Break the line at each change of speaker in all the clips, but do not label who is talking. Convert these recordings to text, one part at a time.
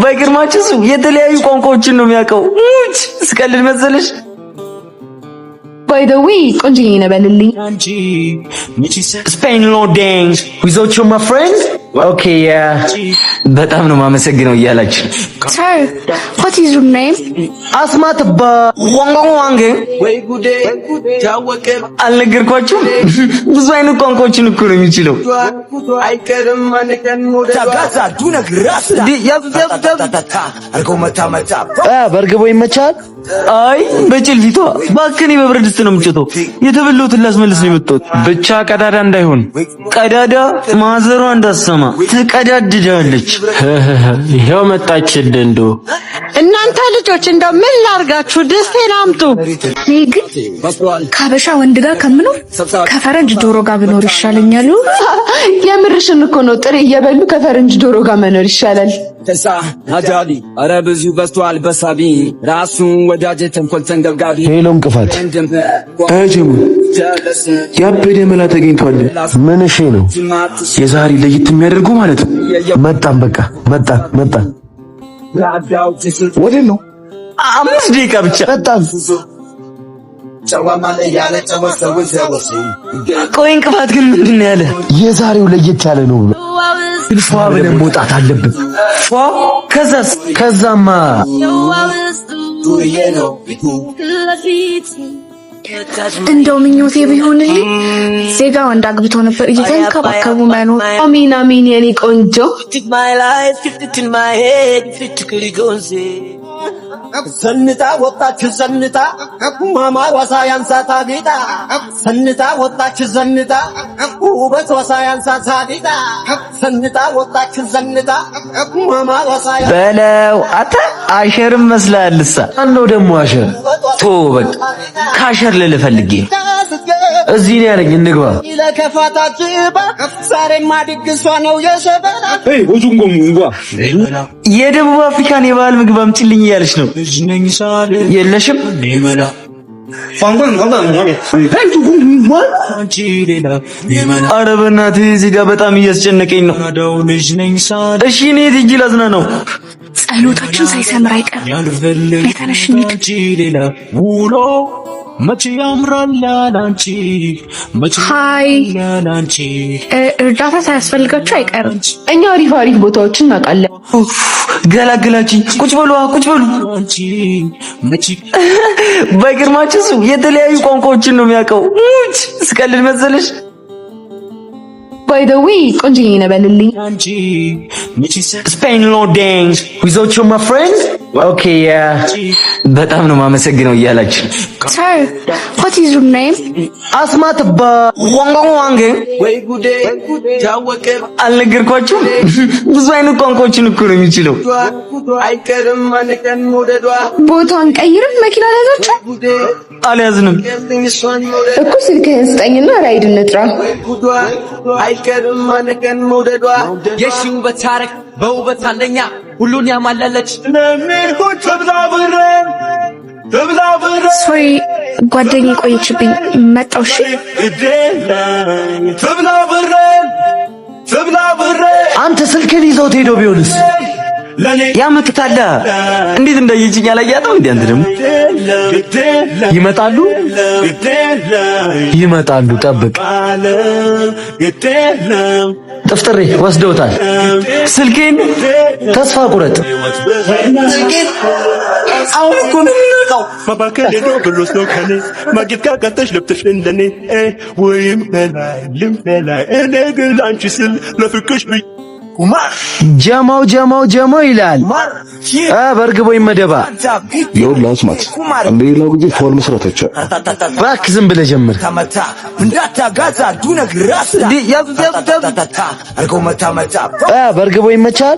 ባይገርማችሁ እሱ የተለያዩ ቋንቋዎችን ነው የሚያውቀው። ስቀልድ መሰለሽ?
By the way, ቆንጆዬ ነው በልልኝ።
Spain no dance without you my friend? Okay, yeah. በጣም ነው ማመሰግነው እያላችሁ።
Sir, what is your name?
አስማት ዋንግ ወይ ጉዴ ታወቀ። አልነገርኳችሁም? ብዙ አይነት ቋንቋዎችን እኮ ነው የሚችለው። አይቀርም ማንከን ሞደ ታጋዛ ዱነግራስ በርግቦ ይመቻል። አይ በጭልፊቷ ባክኔ በብረት ድስት ነው የምጭተው። የተበላሁትን ላስመልስ ነው የመጣሁት። ብቻ ቀዳዳ እንዳይሆን። ቀዳዳ ማዘሯ እንዳሰማ ትቀዳድዳለች። ይሄው መጣችልህ። እንዶ
እናንተ ልጆች እንደው ምን ላርጋችሁ? ደስቴን አምጡ። ይሄ ግን ከሀበሻ ወንድ ጋር ከምኖር ከፈረንጅ ዶሮ ጋር ብኖር ይሻለኛል። የምርሽን እኮ ነው። ጥሬ እየበሉ ከፈረንጅ ዶሮ ጋር መኖር ይሻላል።
ተሳ አዳሊ አረ ብዙ በስተዋል በሳቢ ራሱን ወዳጀ ተንኮል ተንገብጋቢ
ሄሎ እንቅፋት አጀሙ ያበደ መላ ተገኝቷል። ምን እሺ ነው የዛሬ ለየት የሚያደርገው ማለት ነው። መጣን በቃ መጣን ወዴት ነው?
5 ደቂቃ ብቻ መጣን። ቆይ እንቅፋት ግን ምንድን ነው ያለ?
የዛሬው ለየት ያለ ነው። ፏ ብለን መውጣት አለብን።
ፏ ከዛማ
እንደው ምኞቴ ቢሆንልኝ ዜጋ ወንድ አግብቶ ነበር እየተንከባከቡ መኖር። አሚን የኔ ቆንጆ።
ሰንታ ወጣች ሰንታ ማማሯ ሳያንሳት አጌጣ ሰንታ ወጣች ሰንታ ውበቷ ሳያንሳት አጌጣ ሰንታ ወጣች ሰንታ ማማሯ ሳያንሳት
በለው አታ አሸርም መስላለሳ አንዶ ደሞ አሸር ቶ በቃ ካሸር ልፈልጌ እዚህ ነው ያለኝ። እንግባ
ለከፋታጭባ ዛሬማ ድግሷ ነው የሸበላ
ወጁንጎም እንግባ
የደቡብ አፍሪካን የባህል ምግብ አምጪልኝ እያለች ነው። የለሽም ኧረ በእናትህ እዚህ ጋር በጣም እያስጨነቀኝ ነው። እሺ እኔ ሂጂ ላዝናናው።
ጸሎታችን ሳይሰምር አይቀርም።
መቼ ያምራል ያላንቺ
ሃይ እርዳታ ሳያስፈልጋችሁ አይቀርም። እኛ አሪፍ ቦታዎችን እናውቃለን።
ገላግላችኝ። ቁጭ በሉ። ባይገርማችሁ እሱ የተለያዩ ቋንቋዎችን ነው የሚያውቀው። ስቀልድ መሰለሽ?
By the way, ቆንጆዬ ነው በልልኝ።
Spain no dance without you my friend? Okay, yeah. በጣም ነው ማመሰግነው እያላችሁ።
Sir, what is your name?
አስማት ዋንግ ወይ ጉዴ ታወቀ። አልነገርኳችሁም? ብዙ አይነት ቋንቋዎችን እኮ ነው የሚችለው።
አይቀርም ማንከን ሞደዷ
ቦታን ቀይርም። መኪና ያዛችሁ?
አልያዝንም
እኮ ስልክህን ስጠኝና ራይድ እንጥራ።
አይቀርም ማንከን ሞደዷ
የሺው በታረክ በውበት አንደኛ ሁሉን ያማለለች
ሶሪ ጓደኛዬ ቆየችብኝ። መጣሁ። እሺ
አንተ ስልክህን ይዘውት ሄዶ ቢሆንስ?
ያመክታለ እንዴት እንዳየችኝ አላያትም እንዴ? አንተ ደግሞ
ይመጣሉ ጠብቅ። ጥፍጥሬ ወስደውታል።
ስልኬን
ተስፋ ቁረጥ።
አሁን እኮ ነው የሚነቃው።
ማባከል ነው ብሎስ ነው ከኔ ማግኘት ካቃተሽ ለብተሽ እንደኔ ወይም በላይ እኔ ግን አንቺ ስል ለፍቅሽ
ጀማው ይላል። በርግቦ ይመደባ
ይኸውልህ አስማት እንደሌላው ጊዜ ፎል መስራት አይቻልም።
እባክህ ዝም ብለህ ጀምር። በርግቦ ይመቻል።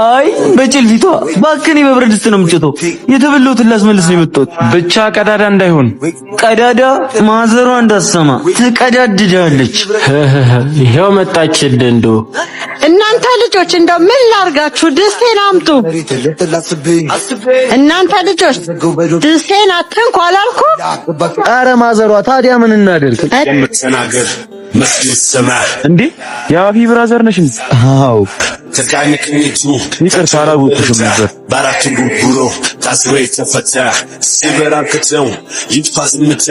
አይ በጭልፊቷ ባክኔ በብረት ድስት ነው የምጭተው። የተበላሁትን ላስመልስ ነው የመጣሁት። ብቻ ቀዳዳ እንዳይሆን። ቀዳዳ ማዘሯ እንዳሰማ ትቀዳድዳለች።
ይሄው መጣችልህ። እንዶ
እናንተ ልጆች እንደው ምን ላርጋችሁ? ደስቴን አምጡ። እናንተ ልጆች ደስቴን አትንኩ አላልኩ?
ኧረ ማዘሯ ታዲያ ምን እናደርግ?
የምትሰናገር መስጊድ ሰማህ
እንዴ? የአቢ ብራዘር ነሽ? አዎ
ተቃኝቅኝቱ
ይቅርታ አላወቅሁሽም ነበር።
በአራት ጉርጉሮ ታስሮ የተፈታ ሲበራክተው ይጥፋ ዝምታ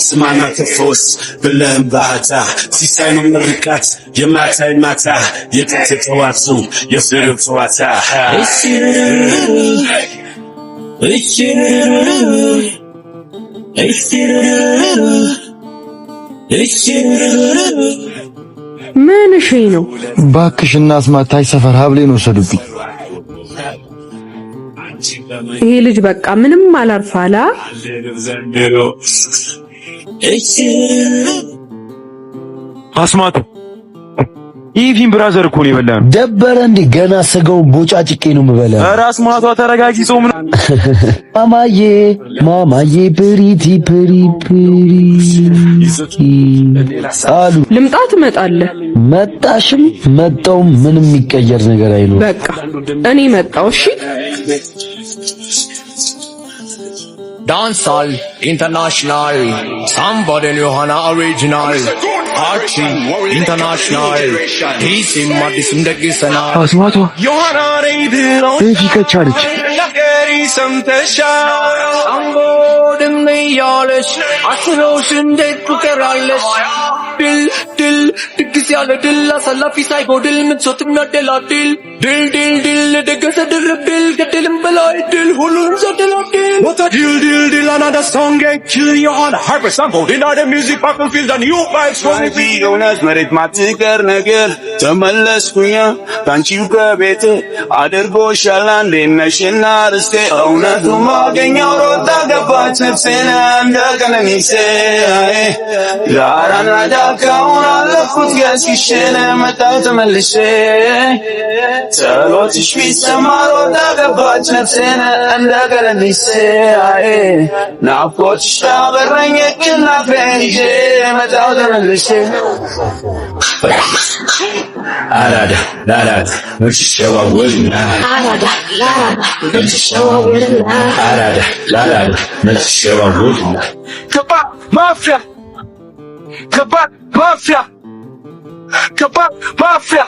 ስማና ተፈወስ ብለህም ባህታ ሲሳይ ነው ምርቃት የማታይ ማታ የጥንት ጠዋቱ የፍቅር ጨዋታ
ምን እሺ ነው
ባክሽና አስማታይ ሰፈር ሀብሌን ወሰዱብኝ።
ይሄ ልጅ በቃ ምንም አላርፋላ።
አስማቱ ኢቪን ብራዘር እኮ ነው የበላን።
ደበረ እንዴ? ገና ስጋውን ቦጫጭቄ ነው የምበላው።
ኧረ አስማቷ ተረጋጊ። ሰው ምን
ማማዬ ማማዬ ፕሪቲ አሉ።
ልምጣ ትመጣለህ።
መጣሽም መጣውም ምንም የሚቀየር ነገር አይኖርም።
በቃ እኔ መጣው። እሺ
Dancehall International, somebody new hana original, Archie International, he's in Madison the Gisana.
አስማቷ
Johanna Raven,
እዚህ ከቻለች
Nagari Samtesha, Sangodin Nayalish, Asroshin de Tukeralish, Dil, Dikisiala Dil, Salafi Saigo Dil, Mitsotim Nadela Dil, Dil, the Gasadil Dil, Gatil Balai Dil, Hulun Zadila Dil.
What a deal, another song get kill you on a harper sample. In other music people feel the new vibes from the video. Nas merit matikar nagar, tamallaskuya, kanchiu ka bete, adar go shalan de nashinar se, auna tuma ganya rota ga pachap se na anda kanani se, yaran raja kauna lafut gas ki shene mata tamallise, chalo tishwi samarota ga pachap se na anda kanani se. ናፍቆት ሻበረኝ እናፍሬንጄ መጣው ተመልሼ አራዳ ላራዳ ምትሸዋወልና አራዳ ምትሸዋወልና ከባድ ማፊያ